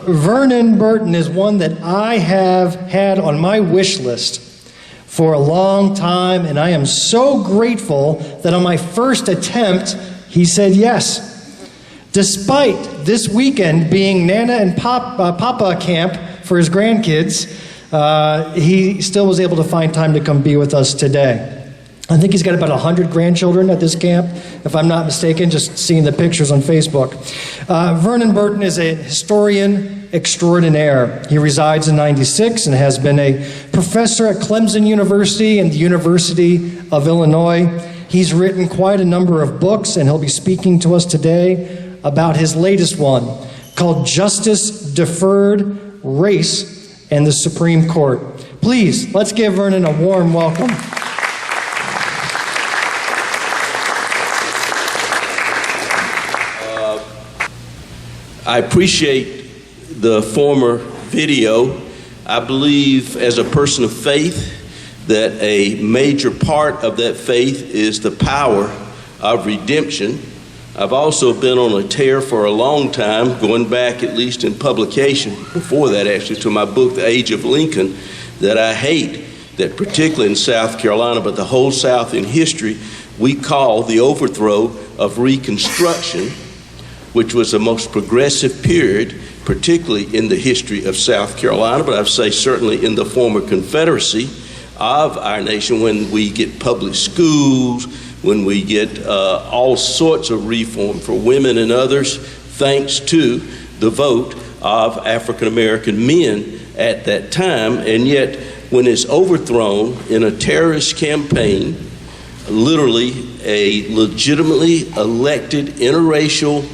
Vernon Burton is one that I have had on my wish list for a long time, and I am so grateful that on my first attempt, he said yes. Despite this weekend being Nana and Papa camp for his grandkids, he still was able to find time to come be with us today. I think he's got about 100 grandchildren at this camp, if I'm not mistaken, just seeing the pictures on Facebook. Vernon Burton is a historian extraordinaire. He resides in 96 and has been a professor at Clemson University and the University of Illinois. He's written quite a number of books, and he'll be speaking to us today about his latest one, called Justice, Deferred, Race, and the Supreme Court. Please, let's give Vernon a warm welcome. I appreciate the former video. I believe, as a person of faith, that a major part of that faith is the power of redemption. I've also been on a tear for a long time, going back at least in publication, before that actually, to my book, The Age of Lincoln, that I hate, that particularly in South Carolina, but the whole South in history, we call the overthrow of Reconstruction, which was the most progressive period, particularly in the history of South Carolina, but I'd say certainly in the former Confederacy of our nation, when we get public schools, when we get all sorts of reform for women and others, thanks to the vote of African American men at that time. And yet, when it's overthrown in a terrorist campaign, literally a legitimately elected interracial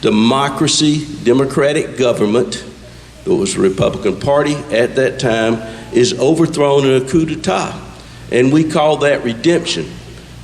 democracy, democratic government, that was the Republican Party at that time, is overthrown in a coup d'etat. And we call that redemption.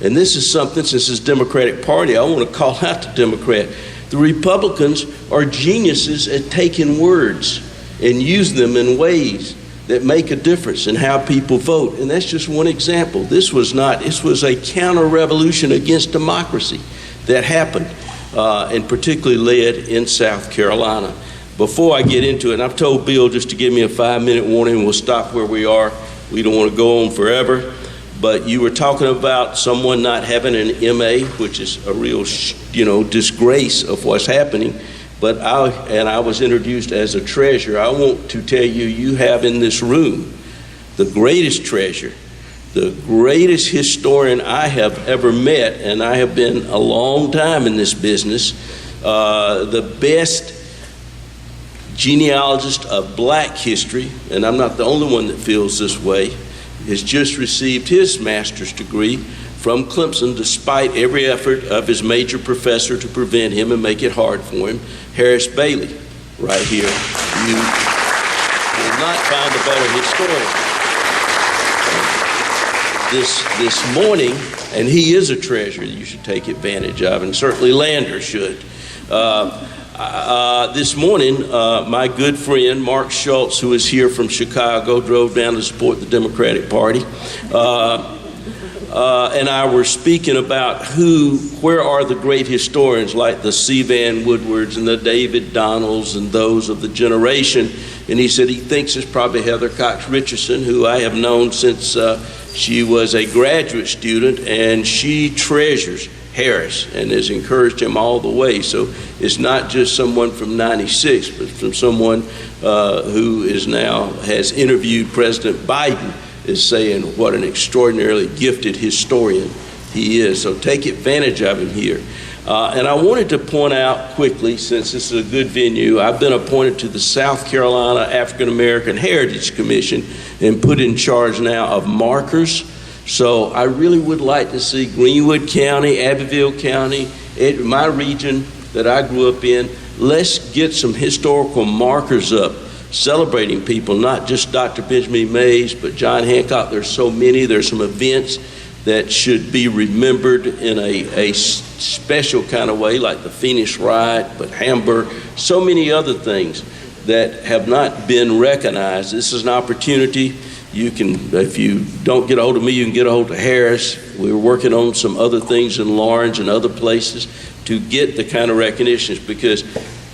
And this is something, since it's Democratic Party, I want to call out the Democrat. The Republicans are geniuses at taking words and using them in ways that make a difference in how people vote. And that's just one example. This was a counter-revolution against democracy that happened. And particularly led in South Carolina. Before I get into it, and I've told Bill just to give me a 5-minute warning, we'll stop where we are. We don't want to go on forever. But you were talking about someone not having an MA, which is a real, disgrace of what's happening. But I was introduced as a treasure. I want to tell you, you have in this room the greatest treasure, the greatest historian I have ever met, and I have been a long time in this business, the best genealogist of black history, and I'm not the only one that feels this way, has just received his master's degree from Clemson, despite every effort of his major professor to prevent him and make it hard for him, Harris Bailey, right here. You will not find a better historian. This morning, and he is a treasure you should take advantage of, and certainly Lander should. This morning, my good friend Mark Schultz, who is here from Chicago, drove down to support the Democratic Party, and I were speaking about where are the great historians like the C. Van Woodwards and the David Donalds and those of the generation, and he said he thinks it's probably Heather Cox Richardson, who I have known since she was a graduate student, and she treasures Harris and has encouraged him all the way. So it's not just someone from 96, but from someone who is now has interviewed President Biden, is saying what an extraordinarily gifted historian he is. So take advantage of him here. And I wanted to point out quickly, since this is a good venue, I've been appointed to the South Carolina African American Heritage Commission and put in charge now of markers. So I really would like to see Greenwood County, Abbeville County, my region that I grew up in, let's get some historical markers up celebrating people, not just Dr. Benjamin Mays, but John Hancock. There's so many. There's some events that should be remembered in a special kind of way, like the Phoenix Riot, but Hamburg, so many other things that have not been recognized. This is an opportunity. You can, if you don't get a hold of me, you can get a hold of Harris. We're working on some other things in Lawrence and other places to get the kind of recognitions, because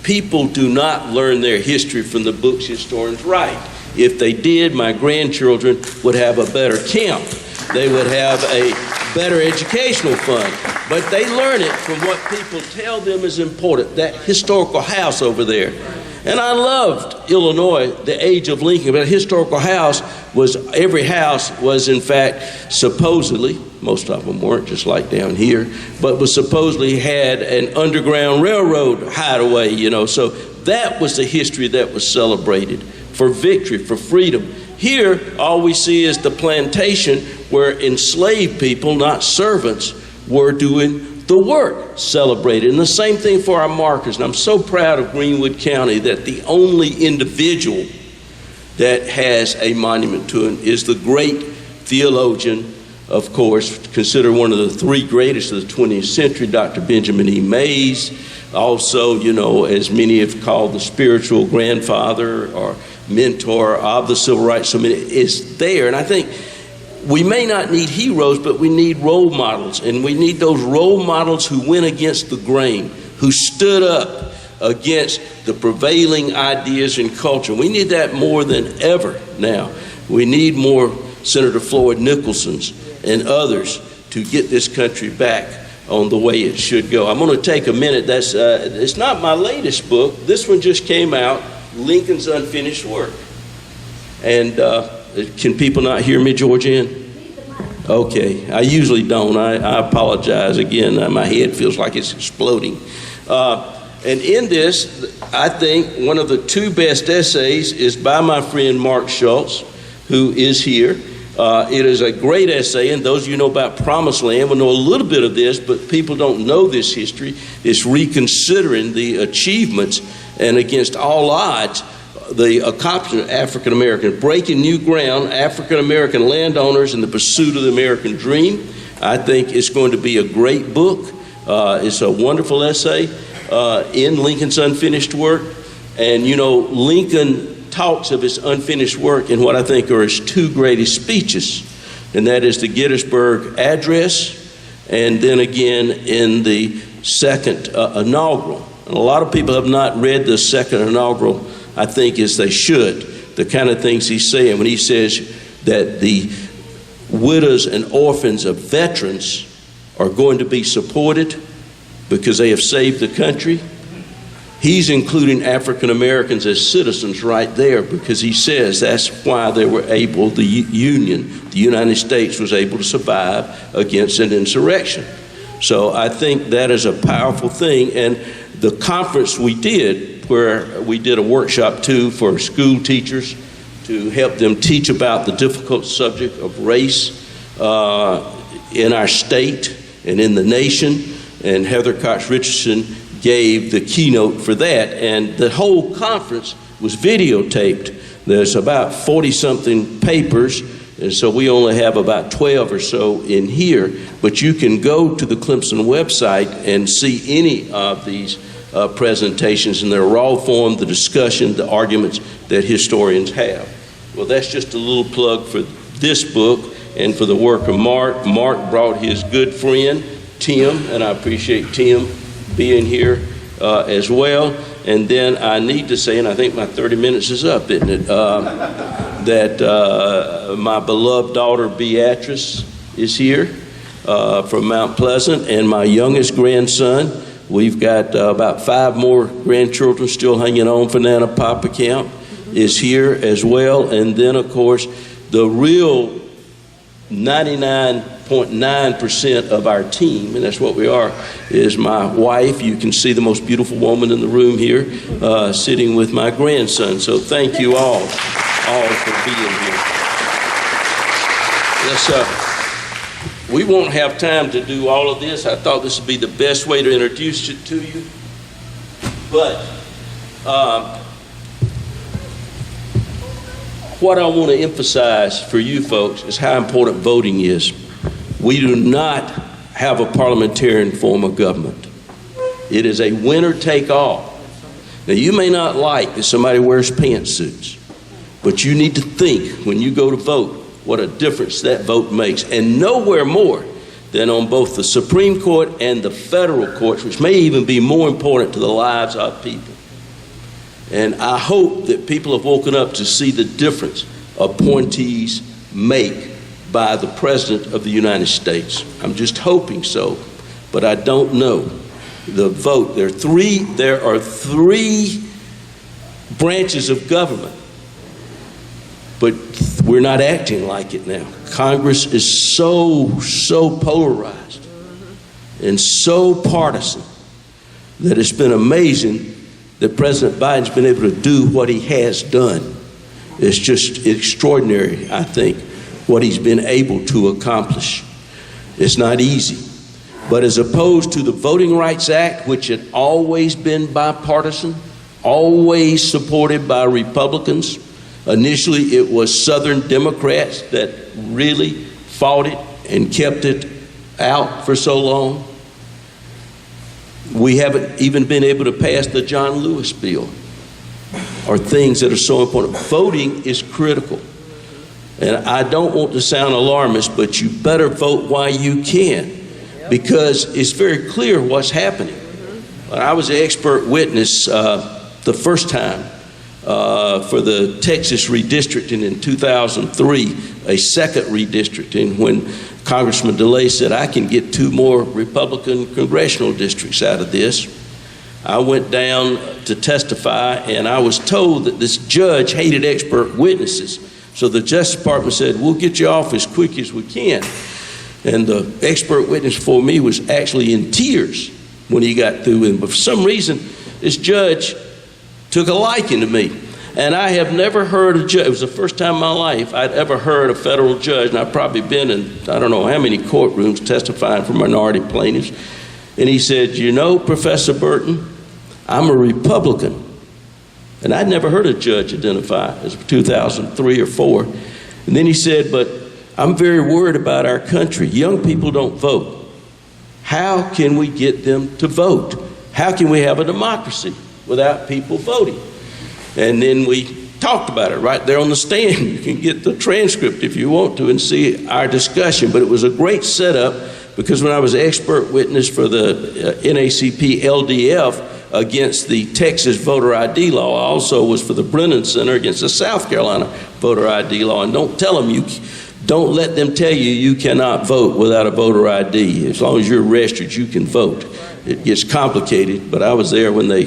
People do not learn their history from the books historians write. If they did, my grandchildren would have a better camp. They would have a better educational fund. But they learn it from what people tell them is important, that historical house over there. And I loved Illinois, the age of Lincoln, but a historical house was, every house was in fact supposedly, most of them weren't, just like down here, but was supposedly had an underground railroad hideaway, you know. So that was the history that was celebrated for victory, for freedom. Here, all we see is the plantation where enslaved people, not servants, were doing the work, celebrated. And the same thing for our markers. And I'm so proud of Greenwood County that the only individual that has a monument to him is the great theologian, of course, considered one of the three greatest of the 20th century, Dr. Benjamin E. Mays. Also, you know, as many have called the spiritual grandfather or mentor of the civil rights movement, is there. And I think we may not need heroes, but we need role models. And we need those role models who went against the grain, who stood up against the prevailing ideas and culture. We need that more than ever now. We need more Senator Floyd Nicholsons and others to get this country back on the way it should go. I'm going to take a minute. That's it's not my latest book. This one just came out, Lincoln's Unfinished Work. And can people not hear me, Georgianne? Okay, I usually don't. I apologize again. My head feels like it's exploding. And in this, I think one of the two best essays is by my friend Mark Schultz, who is here. It is a great essay, and those of you who know about Promised Land will know a little bit of this, but people don't know this history. It's reconsidering the achievements and against all odds, the accomplishment of African Americans, breaking new ground, African American landowners in the pursuit of the American dream. I think it's going to be a great book. It's a wonderful essay in Lincoln's Unfinished Work. And you know, Lincoln talks of his unfinished work in what I think are his two greatest speeches, and that is the Gettysburg Address, and then again in the second inaugural. And a lot of people have not read the second inaugural, I think, as they should, the kind of things he's saying when he says that the widows and orphans of veterans are going to be supported because they have saved the country. He's including African Americans as citizens right there because he says that's why they were able, the United States was able to survive against an insurrection. So I think that is a powerful thing. And the conference we did, where we did a workshop too for school teachers to help them teach about the difficult subject of race in our state and in the nation. And Heather Cox Richardson gave the keynote for that, and the whole conference was videotaped. There's about 40-something papers, and so we only have about 12 or so in here, but you can go to the Clemson website and see any of these presentations in their raw form, the discussion, the arguments that historians have. Well, that's just a little plug for this book and for the work of Mark. Mark brought his good friend, Tim, and I appreciate Tim being here as well. And then I need to say, and I think my 30 minutes is up, isn't it? That my beloved daughter Beatrice is here from Mount Pleasant, and my youngest grandson. We've got about 5 more grandchildren still hanging on for Nana Papa Camp is here as well. And then, of course, the real 99.9% of our team, and that's what we are, is my wife. You can see the most beautiful woman in the room here, sitting with my grandson. So thank you all for being here. Yes, we won't have time to do all of this. I thought this would be the best way to introduce it to you. But what I want to emphasize for you folks is how important voting is. We do not have a parliamentarian form of government. It is a winner take all. Now, you may not like that somebody wears pantsuits, but you need to think when you go to vote what a difference that vote makes. And nowhere more than on both the Supreme Court and the federal courts, which may even be more important to the lives of people. And I hope that people have woken up to see the difference appointees make by the President of the United States. I'm just hoping so, but I don't know. The vote, there are three branches of government, but we're not acting like it now. Congress is so polarized and so partisan that it's been amazing that President Biden's been able to do what he has done. It's just extraordinary, I think, what he's been able to accomplish. It's not easy. But as opposed to the Voting Rights Act, which had always been bipartisan, always supported by Republicans, initially it was Southern Democrats that really fought it and kept it out for so long. We haven't even been able to pass the John Lewis bill, or things that are so important. Voting is critical. And I don't want to sound alarmist, but you better vote while you can, because it's very clear what's happening. I was an expert witness the first time for the Texas redistricting in 2003, a second redistricting, when Congressman DeLay said, I can get 2 more Republican congressional districts out of this. I went down to testify, and I was told that this judge hated expert witnesses. So the Justice Department said, we'll get you off as quick as we can. And the expert witness for me was actually in tears when he got through. And but for some reason, this judge took a liking to me. And I have never heard a judge, it was the first time in my life I'd ever heard a federal judge, and I've probably been in, I don't know how many courtrooms testifying for minority plaintiffs. And he said, you know, Professor Burton, I'm a Republican. And I'd never heard a judge identify as 2003 or 4. And then he said, but I'm very worried about our country. Young people don't vote. How can we get them to vote? How can we have a democracy without people voting? And then we talked about it right there on the stand. You can get the transcript if you want to and see our discussion. But it was a great setup, because when I was an expert witness for the NACP LDF against the Texas voter ID law, I also was for the Brennan Center against the South Carolina voter ID law. And don't let them tell you you cannot vote without a voter ID. As long as you're registered, you can vote. It gets complicated, but I was there when they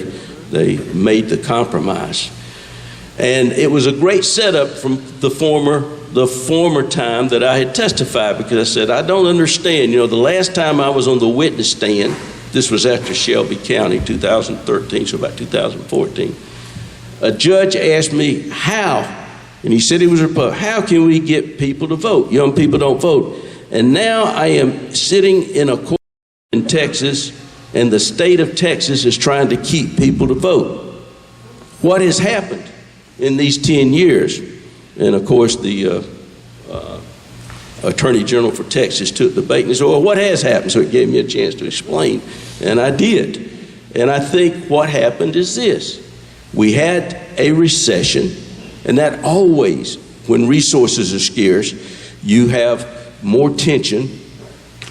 made the compromise. And it was a great setup from the former time that I had testified, because I said, I don't understand. You know, the last time I was on the witness stand, this was after Shelby County, 2013, so about 2014, a judge asked me how, and he said he was a Republican, how can we get people to vote? Young people don't vote. And now I am sitting in a court in Texas, and the state of Texas is trying to keep people to vote. What has happened in these 10 years? And of course, the Attorney General for Texas took the bait and he said, well, what has happened? So it gave me a chance to explain, and I did. And I think what happened is this. We had a recession, and that always, when resources are scarce, you have more tension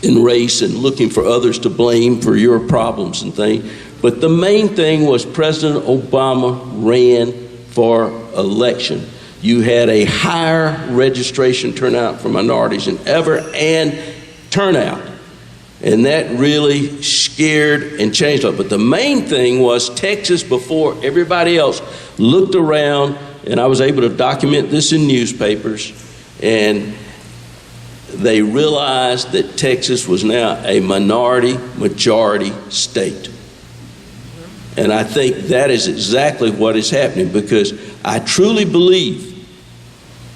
in race and looking for others to blame for your problems and things. But the main thing was President Obama ran for election. You had a higher registration turnout for minorities than ever, and turnout. And that really scared and changed a lot. But the main thing was Texas, before everybody else, looked around, and I was able to document this in newspapers, and they realized that Texas was now a minority majority state. And I think that is exactly what is happening, because I truly believe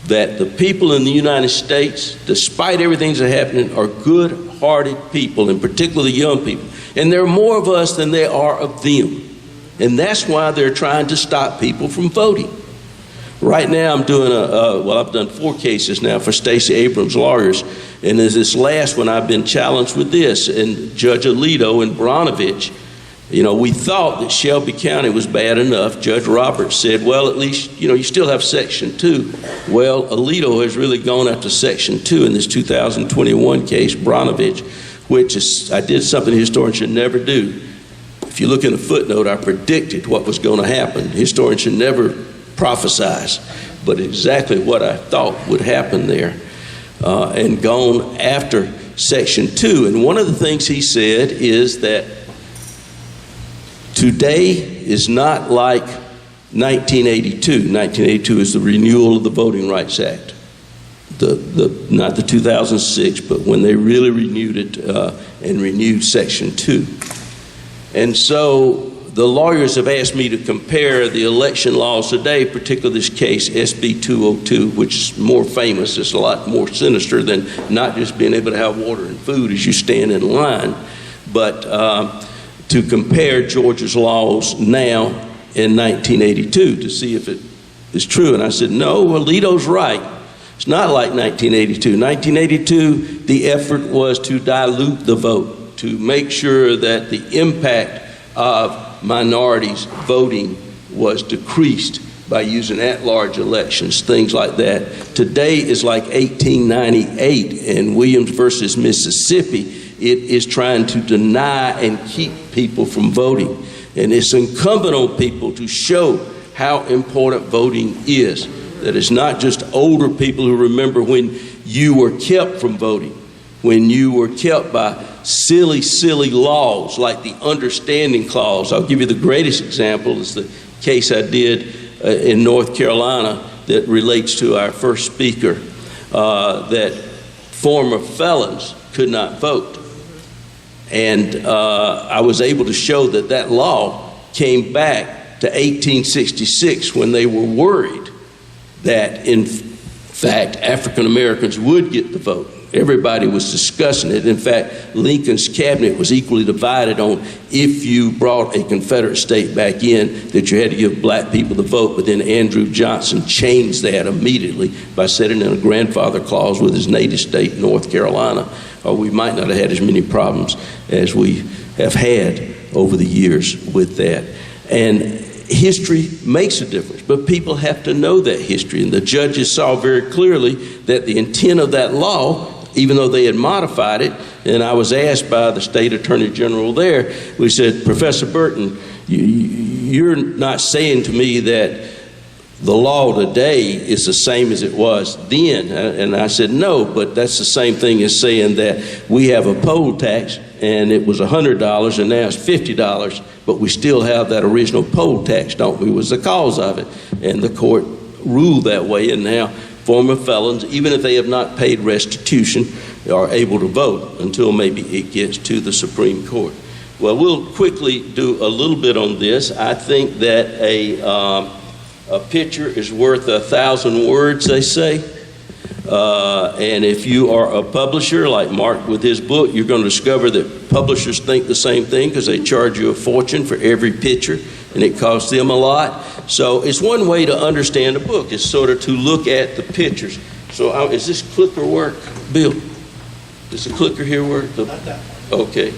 that the people in the United States, despite everything that's happening, are good-hearted people, and particularly young people. And there are more of us than there are of them. And that's why they're trying to stop people from voting. Right now I'm doing I've done 4 cases now for Stacey Abrams lawyers. And as this last one, I've been challenged with this. And Judge Alito and Bronovich, you know, we thought that Shelby County was bad enough. Judge Roberts said, well, at least, you know, you still have Section 2. Well, Alito has really gone after Section 2 in this 2021 case, Bronovich, which is, I did something historians should never do. If If you look in the footnote, I predicted what was going to happen. Historians should never prophesize, but exactly what I thought would happen there, and gone after Section 2. And one of the things he said is that today is not like 1982. 1982 is the renewal of the Voting Rights Act. Not the 2006, but when they really renewed it and renewed Section 2. And so the lawyers have asked me to compare the election laws today, particularly this case, SB 202, which is more famous. It's a lot more sinister than not just being able to have water and food as you stand in line, but to compare Georgia's laws now in 1982 to see if it is true. And I said, no, Alito's right. It's not like 1982. 1982, the effort was to dilute the vote, to make sure that the impact of minorities voting was decreased by using at-large elections, things like that. Today is like 1898 in Williams versus Mississippi. It is trying to deny and keep people from voting. And it's incumbent on people to show how important voting is. That it's not just older people who remember when you were kept from voting, when you were kept by silly, silly laws like the understanding clause. I'll give you the greatest example is the case I did in North Carolina that relates to our first speaker, that former felons could not vote. And I was able to show that that law came back to 1866 when they were worried that, in fact, African Americans would get the vote. Everybody was discussing it. In fact, Lincoln's cabinet was equally divided on if you brought a Confederate state back in, that you had to give black people the vote. But then Andrew Johnson changed that immediately by setting in a grandfather clause with his native state, North Carolina, or we might not have had as many problems as we have had over the years with that. And history makes a difference, but people have to know that history. And the judges saw very clearly that the intent of that law, even though they had modified it, and I was asked by the state attorney general there, we said, Professor Burton, you're not saying to me that the law today is the same as it was then. And I said, no, but that's the same thing as saying that we have a poll tax and it was $100 and now it's $50, but we still have that original poll tax, don't we, was the cause of it. And the court ruled that way, and now former felons, even if they have not paid restitution, are able to vote until maybe it gets to the Supreme Court. Well, we'll quickly do a little bit on this. I think that a picture is worth 1,000 words, they say. And if you are a publisher like Mark with his book, you're going to discover that publishers think the same thing because they charge you a fortune for every picture, and it costs them a lot. So it's one way to understand a book, is sort of to look at the pictures. So is this clicker work, Bill? Does the clicker here work? Not that one. Okay.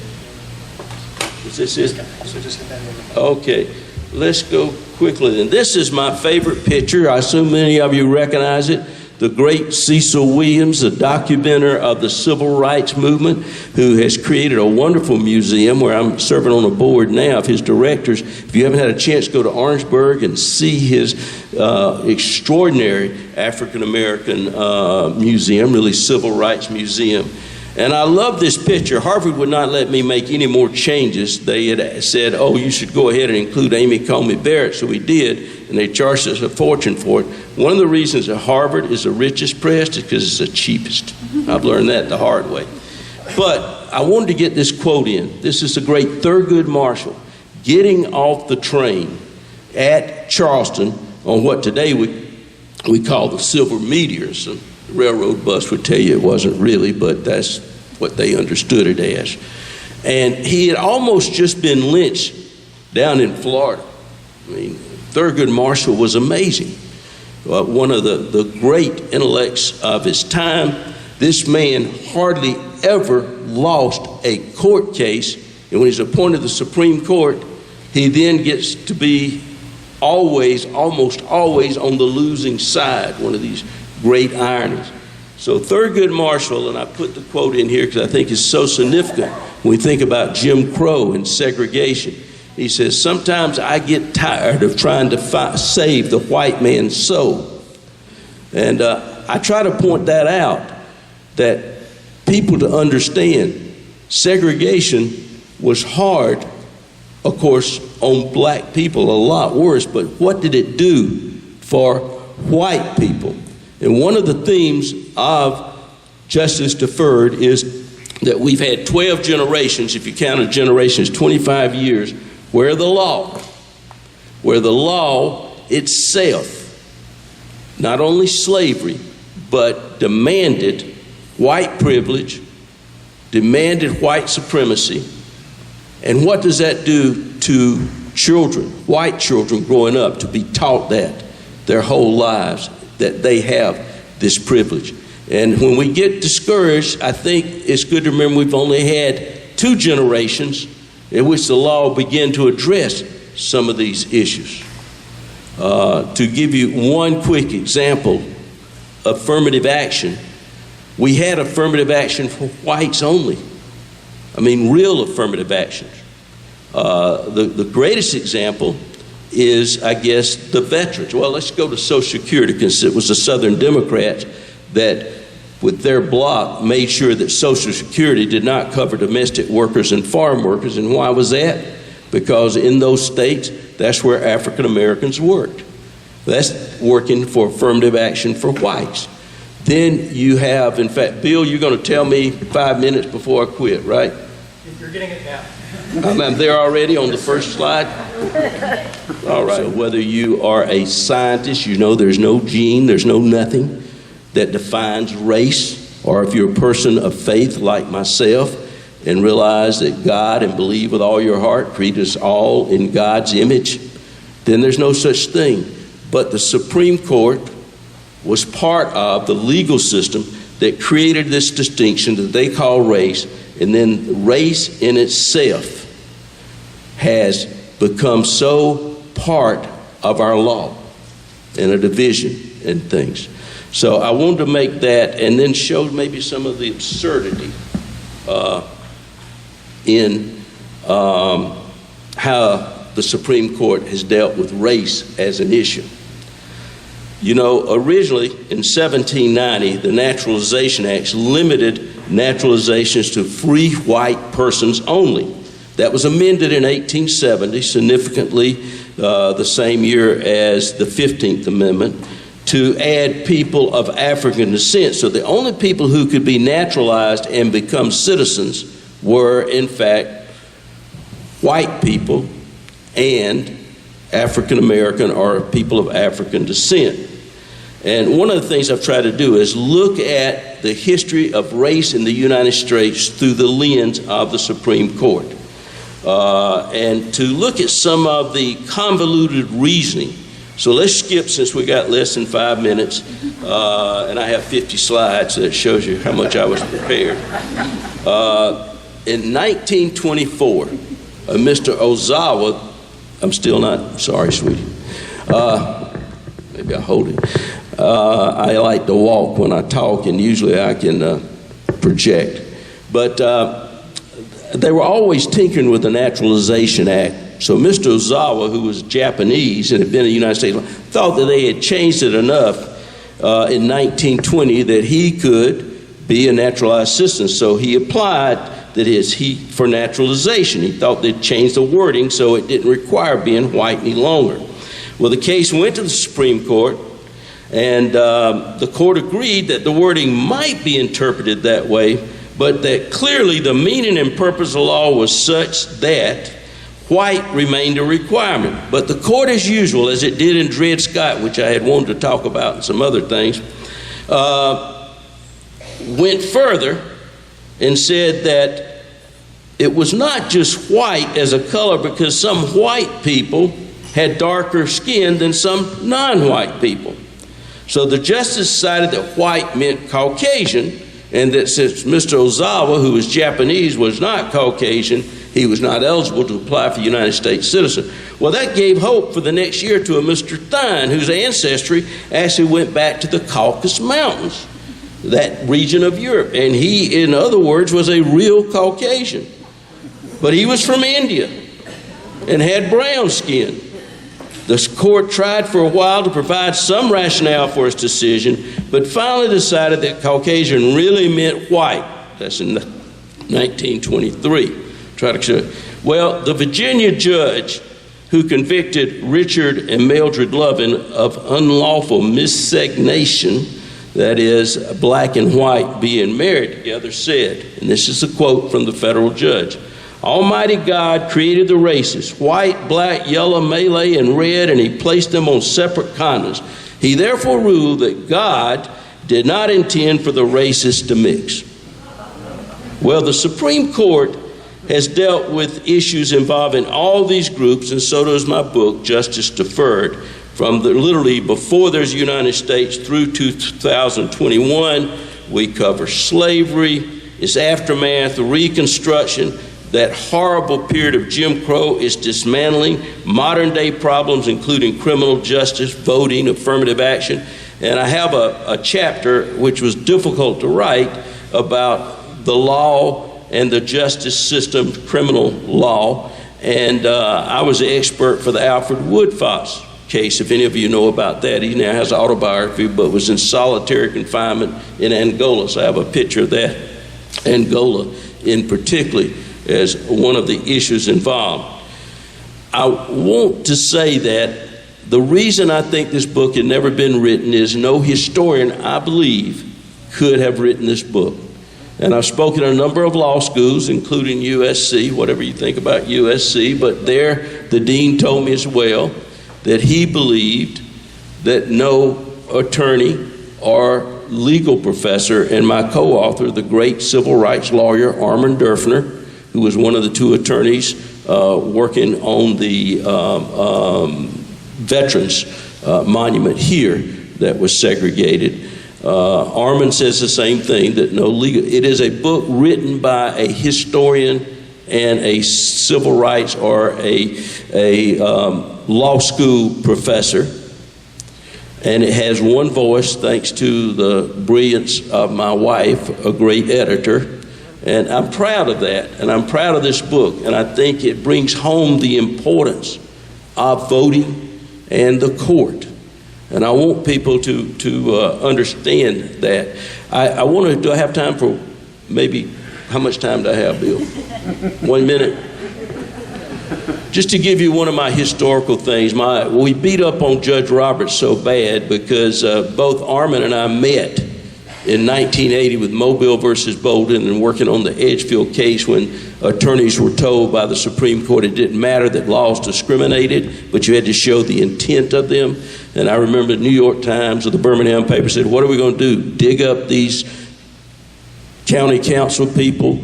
Is this it? So just hit that over. Okay. Let's go quickly then. This is my favorite picture. I assume many of you recognize it. The great Cecil Williams, the documenter of the civil rights movement, who has created a wonderful museum where I'm serving on a board now of his directors. If you haven't had a chance, go to Orangeburg and see his extraordinary African-American museum, really civil rights museum. And I love this picture. Harvard would not let me make any more changes. They had said, oh, you should go ahead and include Amy Comey Barrett. So we did, and they charged us a fortune for it. One of the reasons that Harvard is the richest press is because it's the cheapest. I've learned that the hard way. But I wanted to get this quote in. This is the great Thurgood Marshall getting off the train at Charleston on what today we call the Silver Meteor. So the railroad bus would tell you it wasn't really, but that's what they understood it as. And he had almost just been lynched down in Florida. I mean, Thurgood Marshall was amazing. One of the great intellects of his time. This man hardly ever lost a court case, and when he's appointed to the Supreme Court, he then gets to be almost always on the losing side, one of these great ironies. So Thurgood Marshall, and I put the quote in here because I think it's so significant when we think about Jim Crow and segregation. He says, sometimes I get tired of trying to save the white man's soul. And I try to point that out, that people to understand segregation was hard, of course, on black people, a lot worse, but what did it do for white people? And one of the themes of Justice Deferred is that we've had 12 generations, if you count a generation, it's 25 years, where the law itself, not only slavery, but demanded white privilege, demanded white supremacy. And what does that do to children, white children growing up, to be taught that their whole lives, that they have this privilege? And when we get discouraged, I think it's good to remember we've only had 2 generations in which the law began to address some of these issues. To give you one quick example, affirmative action. We had affirmative action for whites only. I mean, real affirmative actions. The greatest example is, I guess, the veterans. Well, let's go to Social Security, because it was the Southern Democrats that, with their bloc, made sure that Social Security did not cover domestic workers and farm workers. And why was that? Because in those states, that's where African Americans worked. That's working for affirmative action for whites. Then you have, in fact, Bill, you're going to tell me 5 minutes before I quit, right? You're getting it now. I'm there already on the first slide. All right. So whether you are a scientist, you know there's no gene, there's no nothing that defines race, or if you're a person of faith like myself and realize that God and believe with all your heart created us all in God's image, then there's no such thing. But the Supreme Court was part of the legal system that created this distinction that they call race, and then race in itself has become so part of our law and a division and things. So I wanted to make that and then show maybe some of the absurdity in how the Supreme Court has dealt with race as an issue. You know, originally in 1790, the Naturalization Act limited naturalizations to free white persons only. That was amended in 1870, significantly the same year as the 15th Amendment, to add people of African descent. So the only people who could be naturalized and become citizens were, in fact, white people and African American or people of African descent. And one of the things I've tried to do is look at the history of race in the United States through the lens of the Supreme Court. And to look at some of the convoluted reasoning. So let's skip, since we got less than 5 minutes, and I have 50 slides, so that shows you how much I was prepared. In 1924, Mr. Ozawa, I'm still not, sorry, sweetie. Maybe I'll hold it. I like to walk when I talk, and usually I can project. But they were always tinkering with the Naturalization Act. So Mr. Ozawa, who was Japanese and had been in the United States, thought that they had changed it enough in 1920 that he could be a naturalized citizen. So he applied, that is, for naturalization. He thought they'd changed the wording so it didn't require being white any longer. Well, the case went to the Supreme Court, and the court agreed that the wording might be interpreted that way, but that clearly the meaning and purpose of the law was such that white remained a requirement. But the court, as usual, as it did in Dred Scott, which I had wanted to talk about and some other things, went further and said that it was not just white as a color, because some white people had darker skin than some non-white people. So the justice decided that white meant Caucasian, and that since Mr. Ozawa, who was Japanese, was not Caucasian, he was not eligible to apply for United States citizen. Well, that gave hope for the next year to a Mr. Thine, whose ancestry actually went back to the Caucasus Mountains, that region of Europe. And he, in other words, was a real Caucasian. But he was from India. and had brown skin. The court tried for a while to provide some rationale for its decision, but finally decided that Caucasian really meant white. That's in 1923. Try to show. Well, the Virginia judge who convicted Richard and Mildred Lovin of unlawful miscegnation, that is, black and white being married together, said, and this is a quote from the federal judge, Almighty God created the races, white, black, yellow, Malay, and red, and he placed them on separate continents. He therefore ruled that God did not intend for the races to mix. Well, the Supreme Court has dealt with issues involving all these groups, and so does my book, Justice Deferred, from literally before there's the United States through 2021. We cover slavery, its aftermath, Reconstruction, that horrible period of Jim Crow, its dismantling, modern day problems including criminal justice, voting, affirmative action. And I have a chapter which was difficult to write about the law and the justice system, criminal law. And I was an expert for the Alfred Woodfox case, if any of you know about that. He now has an autobiography, but was in solitary confinement in Angola. So I have a picture of that, Angola in particular, as one of the issues involved. I want to say that the reason I think this book had never been written is no historian, I believe, could have written this book. And I've spoken at a number of law schools, including USC, whatever you think about USC, but there the dean told me as well that he believed that no attorney or legal professor, and my co-author, the great civil rights lawyer Armand Derfner, who was one of the two attorneys working on the Veterans Monument here that was segregated. Armand says the same thing, that no legal, it is a book written by a historian and a civil rights or a law school professor. And it has one voice, thanks to the brilliance of my wife, a great editor. And I'm proud of that, and I'm proud of this book, and I think it brings home the importance of voting and the court. And I want people to understand that. I want to, do I have time for maybe, how much time do I have, Bill? 1 minute? Just to give you one of my historical things, we beat up on Judge Roberts so bad because both Armand and I met in 1980 with Mobile versus Bolden and working on the Edgefield case when attorneys were told by the Supreme Court it didn't matter that laws discriminated, but you had to show the intent of them. And I remember the New York Times or the Birmingham paper said, what are we going to do? Dig up these county council people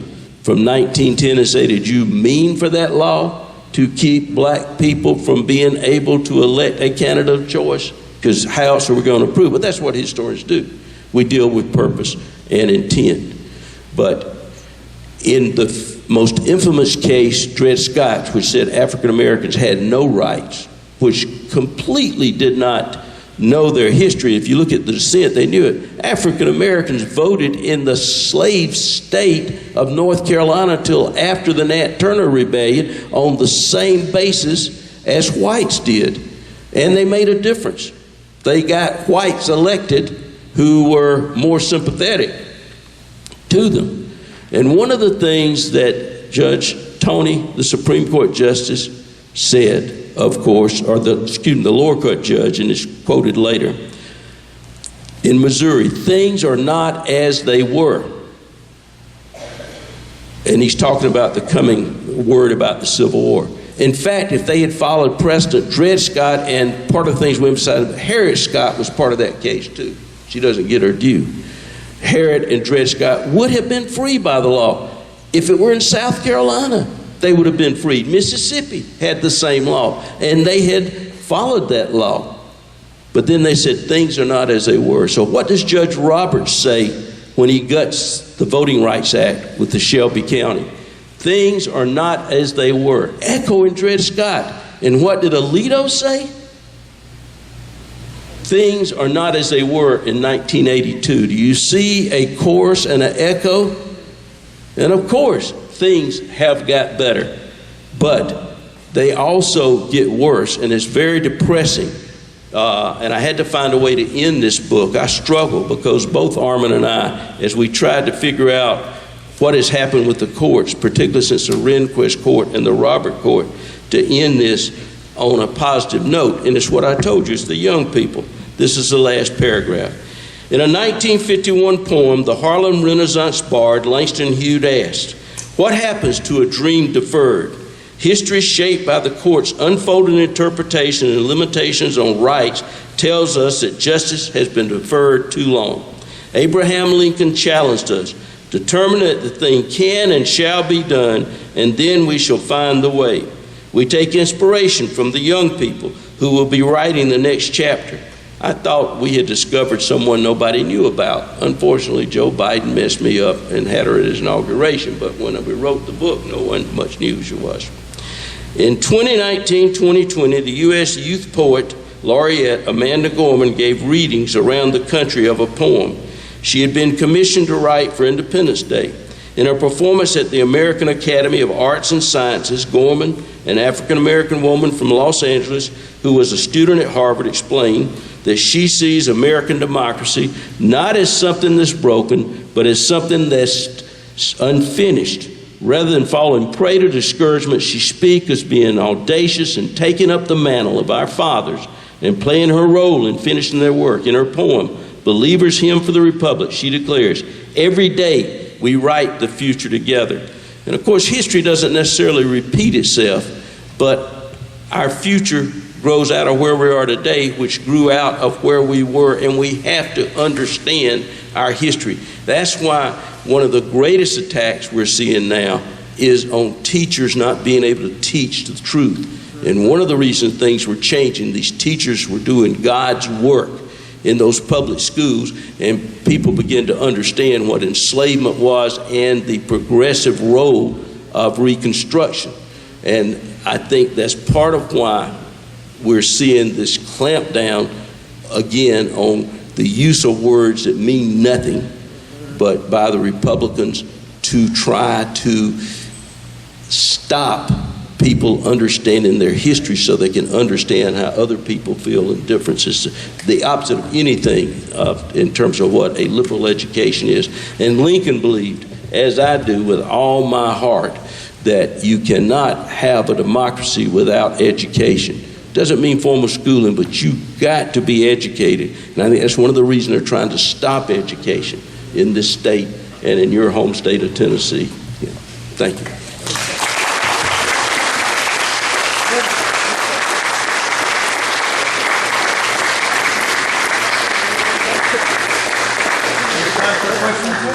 from 1910 and say, did you mean for that law to keep black people from being able to elect a candidate of choice? Because how else are we going to prove? But that's what historians do. We deal with purpose and intent. But in the most infamous case, Dred Scott, which said African Americans had no rights, which completely did not know their history. If you look at the dissent, they knew it. African Americans voted in the slave state of North Carolina till after the Nat Turner Rebellion on the same basis as whites did. And they made a difference. They got whites elected who were more sympathetic to them. And one of the things that Judge Tony, the Supreme Court Justice, said, of course, or the lower court judge, and it's quoted later, in Missouri, things are not as they were. And he's talking about the coming word about the Civil War. In fact, if they had followed precedent, Dred Scott, and part of the things we emphasized, Harriet Scott was part of that case too. She doesn't get her due. Harriet and Dred Scott would have been free by the law. If it were in South Carolina, they would have been freed. Mississippi had the same law, and they had followed that law. But then they said things are not as they were. So what does Judge Roberts say when he guts the Voting Rights Act with the Shelby County? Things are not as they were. Echoing Dred Scott. And what did Alito say? Things are not as they were in 1982. Do you see a chorus and an echo? And of course, things have got better. But they also get worse, and it's very depressing. And I had to find a way to end this book. I struggled because both Armin and I, as we tried to figure out what has happened with the courts, particularly since the Rehnquist court and the Robert court, to end this on a positive note. And it's what I told you, it's the young people. This is the last paragraph. In a 1951 poem, the Harlem Renaissance bard Langston Hughes asked, "What happens to a dream deferred? History shaped by the court's unfolding interpretation and limitations on rights tells us that justice has been deferred too long. Abraham Lincoln challenged us, determine that the thing can and shall be done, and then we shall find the way. We take inspiration from the young people who will be writing the next chapter." I thought we had discovered someone nobody knew about. Unfortunately, Joe Biden messed me up and had her at his inauguration, but when we wrote the book, no one much knew who she was. In 2019-2020, the U.S. Youth Poet Laureate Amanda Gorman gave readings around the country of a poem she had been commissioned to write for Independence Day. In her performance at the American Academy of Arts and Sciences, Gorman, an African-American woman from Los Angeles who was a student at Harvard, explained that she sees American democracy not as something that's broken, but as something that's unfinished. Rather than falling prey to discouragement, she speaks as being audacious and taking up the mantle of our fathers and playing her role in finishing their work. In her poem, Believer's Hymn for the Republic, she declares, "Every day we write the future together." And of course, history doesn't necessarily repeat itself, but our future grows out of where we are today, which grew out of where we were, and we have to understand our history. That's why one of the greatest attacks we're seeing now is on teachers not being able to teach the truth. And one of the reasons things were changing, these teachers were doing God's work in those public schools, and people began to understand what enslavement was and the progressive role of Reconstruction. And I think that's part of why we're seeing this clampdown again on the use of words that mean nothing, but by the Republicans to try to stop people understanding their history so they can understand how other people feel and differences. The opposite of anything in terms of what a liberal education is. And Lincoln believed, as I do with all my heart, that you cannot have a democracy without education. Doesn't mean formal schooling, but you got to be educated. And I think that's one of the reasons they're trying to stop education in this state and in your home state of Tennessee. Yeah. Thank you.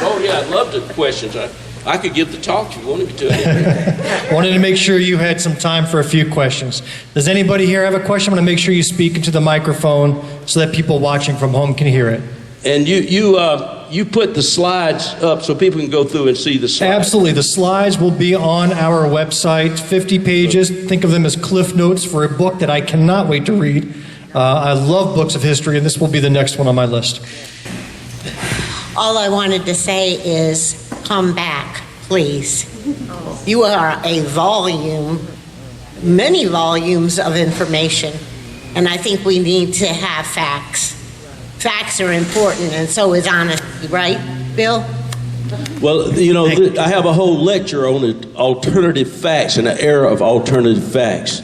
Oh yeah, I'd love the questions. I could give the talk if you wanted me to. Wanted to make sure you had some time for a few questions. Does anybody here have a question? I want to make sure you speak into the microphone so that people watching from home can hear it. And you put the slides up so people can go through and see the slides. Absolutely. The slides will be on our website, 50 pages. Think of them as cliff notes for a book that I cannot wait to read. I love books of history, and this will be the next one on my list. All I wanted to say is, come back, please. You are a volume, many volumes of information, and I think we need to have facts. Facts are important, and so is honesty, right, Bill? Well, you know, I have a whole lecture on alternative facts and the era of alternative facts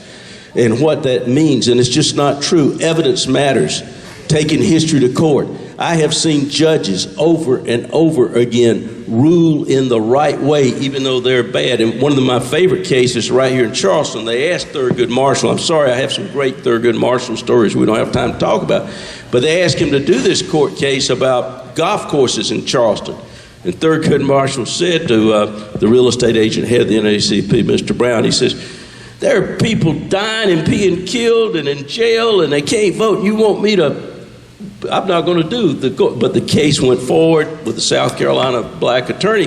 and what that means, and it's just not true. Evidence matters. Taking history to court. I have seen judges over and over again rule in the right way, even though they're bad. And one of my favorite cases right here in Charleston, they asked Thurgood Marshall, I'm sorry, I have some great Thurgood Marshall stories we don't have time to talk about, but they asked him to do this court case about golf courses in Charleston. And Thurgood Marshall said to the real estate agent, head of the NAACP, Mr. Brown, he says, there are people dying and being killed and in jail and they can't vote. You want me to... I'm not going to do the court. But the case went forward with the South Carolina black attorney,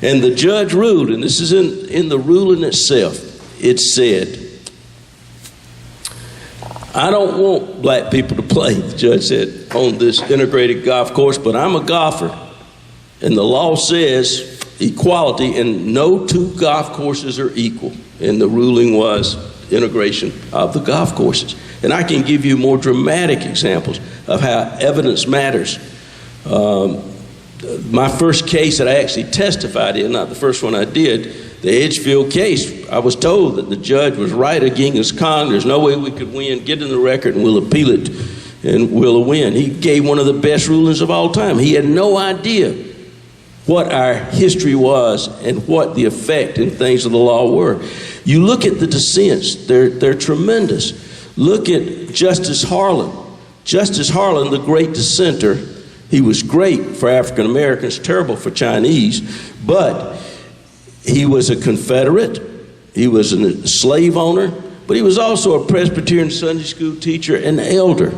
and the judge ruled, and this is in the ruling itself. It said, I don't want black people to play, the judge said, on this integrated golf course, but I'm a golfer, and the law says equality, and no two golf courses are equal. And the ruling was integration of the golf courses. And I can give you more dramatic examples of how evidence matters. My first case that I actually testified in, not the first one I did, the Edgefield case, I was told that the judge was right against Kong. There's no way we could win. Get in the record and we'll appeal it and we'll win. He gave one of the best rulings of all time. He had no idea what our history was and what the effect and things of the law were. You look at the dissents, they're tremendous. Look at Justice Harlan. Justice Harlan, the great dissenter, he was great for African Americans, terrible for Chinese, but he was a Confederate, he was a slave owner, but he was also a Presbyterian Sunday school teacher and elder.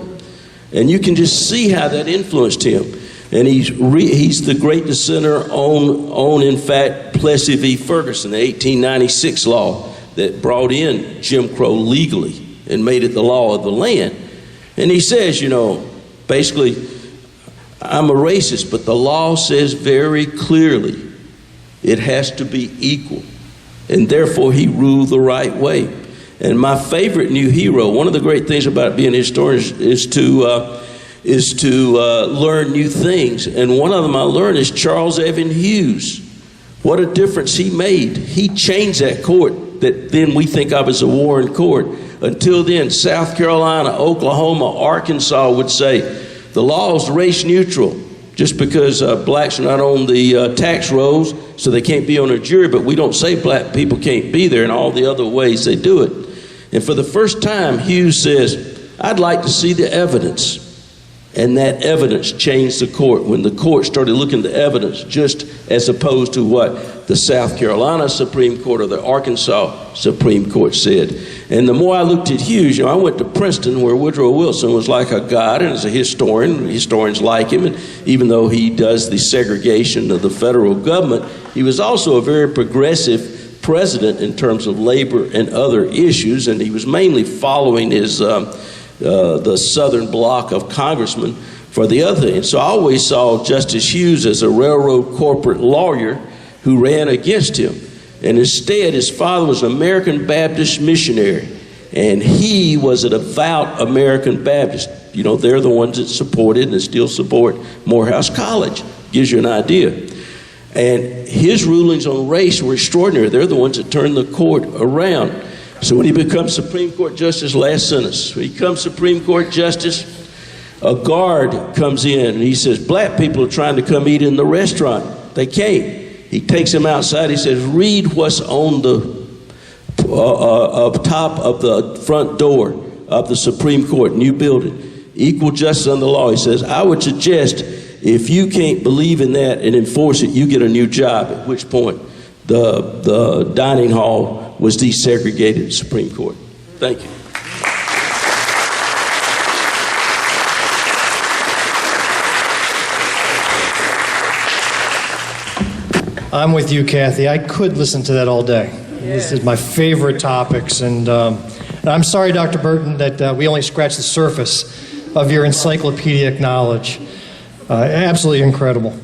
And you can just see how that influenced him. And he's the great dissenter on in fact, Plessy v. Ferguson, the 1896 law that brought in Jim Crow legally and made it the law of the land. And he says, basically, I'm a racist, but the law says very clearly it has to be equal. And therefore, he ruled the right way. And my favorite new hero, one of the great things about being a historian is to learn new things. And one of them I learned is Charles Evan Hughes. What a difference he made. He changed that court that then we think of as a Warren court. Until then, South Carolina, Oklahoma, Arkansas would say the law is race neutral. Just because blacks are not on the tax rolls, so they can't be on a jury, but we don't say black people can't be there in all the other ways they do it. And for the first time, Hughes says, I'd like to see the evidence. And that evidence changed the court when the court started looking at the evidence, just as opposed to what the South Carolina Supreme Court or the Arkansas Supreme Court said. And the more I looked at Hughes, I went to Princeton where Woodrow Wilson was like a god and as a historian, historians like him, and even though he does the segregation of the federal government, he was also a very progressive president in terms of labor and other issues, and he was mainly following his the southern bloc of congressmen for the other thing. And so I always saw Justice Hughes as a railroad corporate lawyer who ran against him. And instead, his father was an American Baptist missionary, and he was a devout American Baptist. They're the ones that supported and still support Morehouse College. Gives you an idea. And his rulings on race were extraordinary. They're the ones that turned the court around. So when he becomes Supreme Court Justice, last sentence, when he becomes Supreme Court Justice, a guard comes in and he says, black people are trying to come eat in the restaurant. They can't. He takes him outside. He says, read what's on the top of the front door of the Supreme Court, new building. Equal justice under the law. He says, I would suggest if you can't believe in that and enforce it, you get a new job, at which point the dining hall was desegregated at Supreme Court. Thank you. I'm with you, Kathy. I could listen to that all day. This is my favorite topics. And I'm sorry, Dr. Burton, that we only scratched the surface of your encyclopedic knowledge. Absolutely incredible.